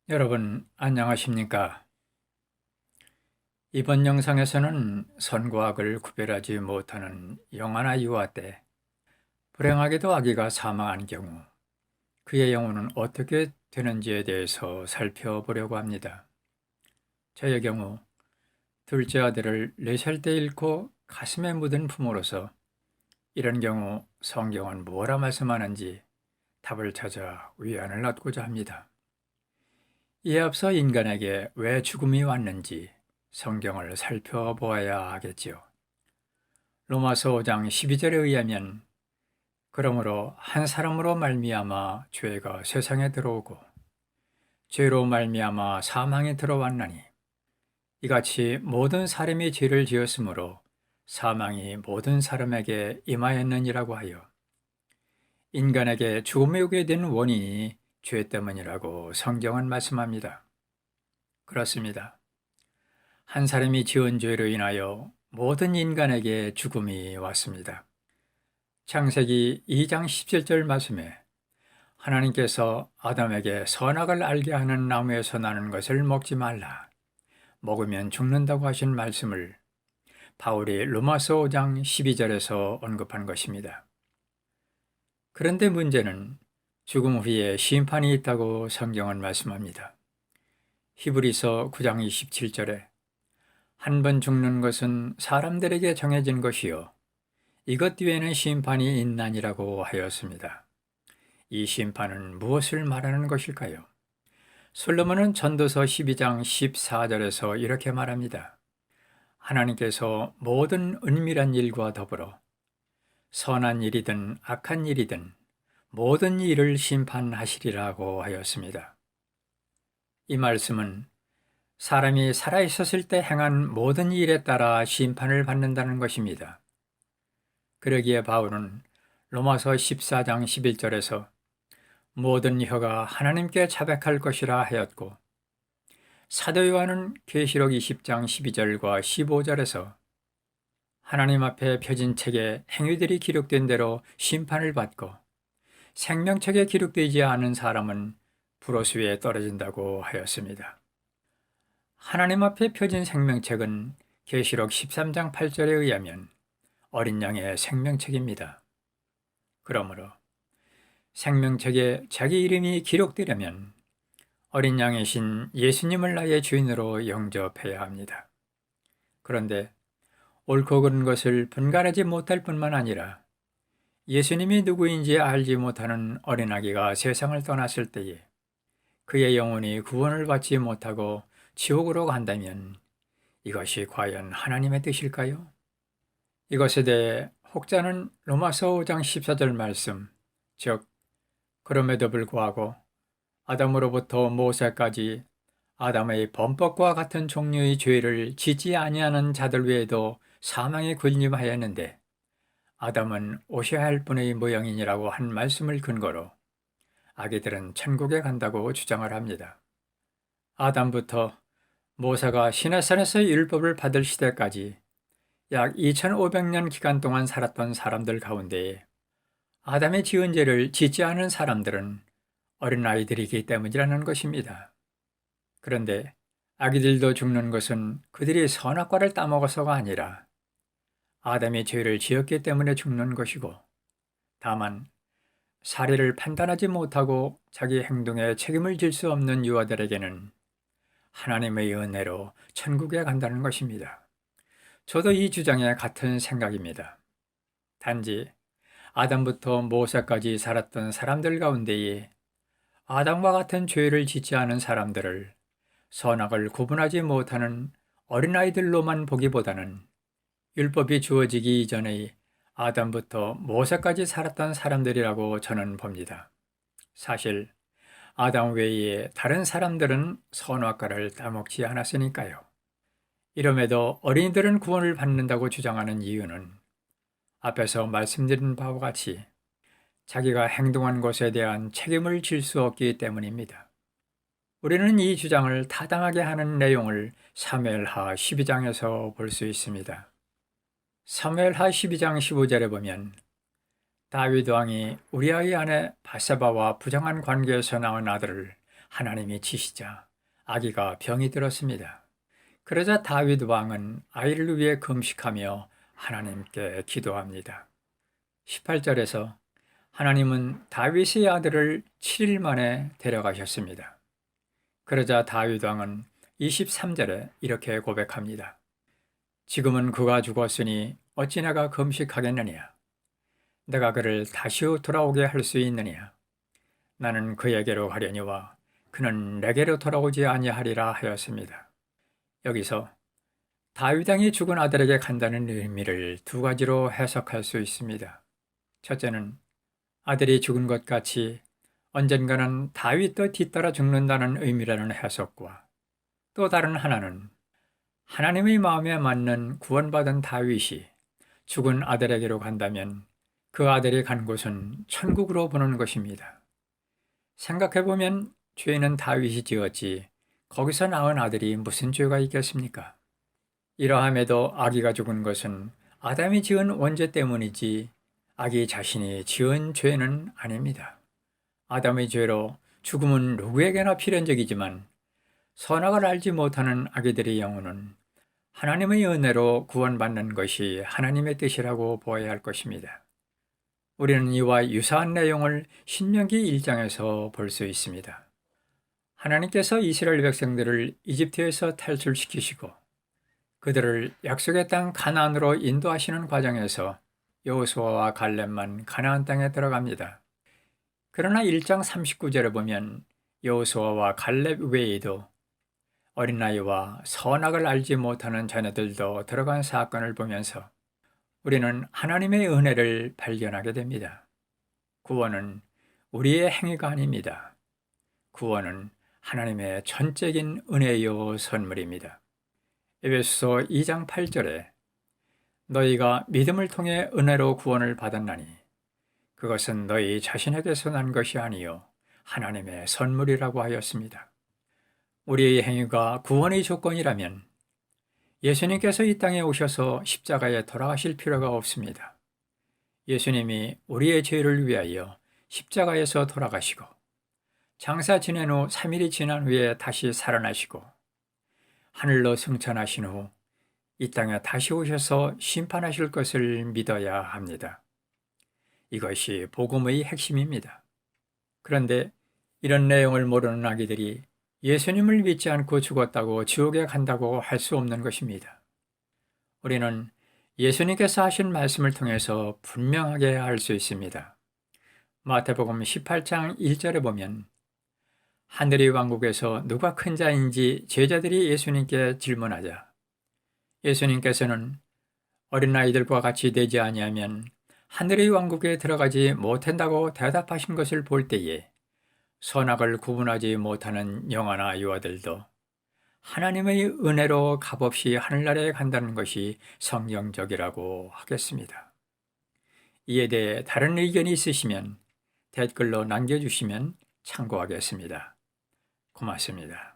여러분, 안녕하십니까? 이번 영상에서는 선과 악을 구별하지 못하는 영아나 유아 때 불행하게도 아기가 사망한 경우 그의 영혼은 어떻게 되는지에 대해서 살펴보려고 합니다. 저의 경우 둘째 아들을 4살 때 잃고 가슴에 묻은 부모로서 이런 경우 성경은 뭐라 말씀하는지 답을 찾아 위안을 얻고자 합니다. 이에 앞서 인간에게 왜 죽음이 왔는지 성경을 살펴보아야 하겠지요. 로마서 5장 12절에 의하면 그러므로 한 사람으로 말미암아 죄가 세상에 들어오고 죄로 말미암아 사망이 들어왔나니 이같이 모든 사람이 죄를 지었으므로 사망이 모든 사람에게 임하였느니라고 하여 인간에게 죽음이 오게 된 원인이 죄 때문이라고 성경은 말씀합니다. 그렇습니다. 한 사람이 지은 죄로 인하여 모든 인간에게 죽음이 왔습니다. 창세기 2장 17절 말씀에 하나님께서 아담에게 선악을 알게 하는 나무에서 나는 것을 먹지 말라. 먹으면 죽는다고 하신 말씀을 바울이 로마서 5장 12절에서 언급한 것입니다. 그런데 문제는 죽음 후에 심판이 있다고 성경은 말씀합니다. 히브리서 9장 27절에 한 번 죽는 것은 사람들에게 정해진 것이요 이것 뒤에는 심판이 있나니라고 하였습니다. 이 심판은 무엇을 말하는 것일까요? 솔로몬은 전도서 12장 14절에서 이렇게 말합니다. 하나님께서 모든 은밀한 일과 더불어 선한 일이든 악한 일이든 모든 일을 심판하시리라고 하였습니다. 이 말씀은 사람이 살아있었을 때 행한 모든 일에 따라 심판을 받는다는 것입니다. 그러기에 바울은 로마서 14장 11절에서 모든 혀가 하나님께 자백할 것이라 하였고 사도 요한은 계시록 20장 12절과 15절에서 하나님 앞에 펴진 책에 행위들이 기록된 대로 심판을 받고 생명책에 기록되지 않은 사람은 불호수에 떨어진다고 하였습니다. 하나님 앞에 펴진 생명책은 계시록 13장 8절에 의하면 어린 양의 생명책입니다. 그러므로 생명책에 자기 이름이 기록되려면 어린 양이신 예수님을 나의 주인으로 영접해야 합니다. 그런데 옳고 그른 것을 분간하지 못할 뿐만 아니라 예수님이 누구인지 알지 못하는 어린아기가 세상을 떠났을 때에 그의 영혼이 구원을 받지 못하고 지옥으로 간다면 이것이 과연 하나님의 뜻일까요? 이것에 대해 혹자는 로마서 5장 14절 말씀, 즉 그럼에도 불구하고 아담으로부터 모세까지 아담의 범법과 같은 종류의 죄를 짓지 아니하는 자들 외에도 사망에 군림하였는데 아담은 오셔야 할 분의 모양이니라고 한 말씀을 근거로 아기들은 천국에 간다고 주장을 합니다. 아담부터 모세가 시내산에서 율법을 받을 시대까지 약 2500년 기간 동안 살았던 사람들 가운데에 아담의 지은 죄를 짓지 않은 사람들은 어린아이들이기 때문이라는 것입니다. 그런데 아기들도 죽는 것은 그들이 선악과를 따먹어서가 아니라 아담이 죄를 지었기 때문에 죽는 것이고 다만 사례를 판단하지 못하고 자기 행동에 책임을 질 수 없는 유아들에게는 하나님의 은혜로 천국에 간다는 것입니다. 저도 이 주장에 같은 생각입니다. 단지 아담부터 모세까지 살았던 사람들 가운데에 아담과 같은 죄를 짓지 않은 사람들을 선악을 구분하지 못하는 어린아이들로만 보기보다는 율법이 주어지기 이전의 아담부터 모세까지 살았던 사람들이라고 저는 봅니다. 사실 아담 외에 다른 사람들은 선악과를 따먹지 않았으니까요. 이럼에도 어린이들은 구원을 받는다고 주장하는 이유는 앞에서 말씀드린 바와 같이 자기가 행동한 것에 대한 책임을 질 수 없기 때문입니다. 우리는 이 주장을 타당하게 하는 내용을 사무엘하 12장에서 볼 수 있습니다. 사무엘하 12장 15절에 보면 다윗 왕이 우리아의 아내 바세바와 부정한 관계에서 낳은 아들을 하나님이 치시자 아기가 병이 들었습니다. 그러자 다윗 왕은 아이를 위해 금식하며 하나님께 기도합니다. 18절에서 하나님은 다윗의 아들을 7일 만에 데려가셨습니다. 그러자 다윗 왕은 23절에 이렇게 고백합니다. 지금은 그가 죽었으니 어찌 내가 금식하겠느냐? 내가 그를 다시 돌아오게 할 수 있느냐? 나는 그에게로 가려니와 그는 내게로 돌아오지 아니하리라 하였습니다. 여기서 다윗 왕이 죽은 아들에게 간다는 의미를 두 가지로 해석할 수 있습니다. 첫째는 아들이 죽은 것 같이 언젠가는 다윗도 뒤따라 죽는다는 의미라는 해석과 또 다른 하나는 하나님의 마음에 맞는 구원받은 다윗이 죽은 아들에게로 간다면 그 아들이 간 곳은 천국으로 보는 것입니다. 생각해보면 죄는 다윗이 지었지 거기서 낳은 아들이 무슨 죄가 있겠습니까? 이러함에도 아기가 죽은 것은 아담이 지은 원죄 때문이지 아기 자신이 지은 죄는 아닙니다. 아담의 죄로 죽음은 누구에게나 필연적이지만 선악을 알지 못하는 아기들의 영혼은 하나님의 은혜로 구원받는 것이 하나님의 뜻이라고 보아야 할 것입니다. 우리는 이와 유사한 내용을 신명기 1장에서 볼 수 있습니다. 하나님께서 이스라엘 백성들을 이집트에서 탈출시키시고 그들을 약속의 땅 가나안으로 인도하시는 과정에서 여호수아와 갈렙만 가나안 땅에 들어갑니다. 그러나 1장 39절에 보면 여호수아와 갈렙 외에도 어린아이와 선악을 알지 못하는 자녀들도 들어간 사건을 보면서 우리는 하나님의 은혜를 발견하게 됩니다. 구원은 우리의 행위가 아닙니다. 구원은 하나님의 전적인 은혜요 선물입니다. 에베소서 2장 8절에 너희가 믿음을 통해 은혜로 구원을 받았나니 그것은 너희 자신에게서 난 것이 아니요 하나님의 선물이라고 하였습니다. 우리의 행위가 구원의 조건이라면 예수님께서 이 땅에 오셔서 십자가에 돌아가실 필요가 없습니다. 예수님이 우리의 죄를 위하여 십자가에서 돌아가시고 장사 지낸 후 3일이 지난 후에 다시 살아나시고 하늘로 승천하신 후 이 땅에 다시 오셔서 심판하실 것을 믿어야 합니다. 이것이 복음의 핵심입니다. 그런데 이런 내용을 모르는 아기들이 예수님을 믿지 않고 죽었다고 지옥에 간다고 할 수 없는 것입니다. 우리는 예수님께서 하신 말씀을 통해서 분명하게 알 수 있습니다. 마태복음 18장 1절에 보면 하늘의 왕국에서 누가 큰 자인지 제자들이 예수님께 질문하자 예수님께서는 어린아이들과 같이 되지 아니하면 하늘의 왕국에 들어가지 못한다고 대답하신 것을 볼 때에 선악을 구분하지 못하는 영아나 유아들도 하나님의 은혜로 값없이 하늘나라에 간다는 것이 성경적이라고 하겠습니다. 이에 대해 다른 의견이 있으시면 댓글로 남겨주시면 참고하겠습니다. 고맙습니다.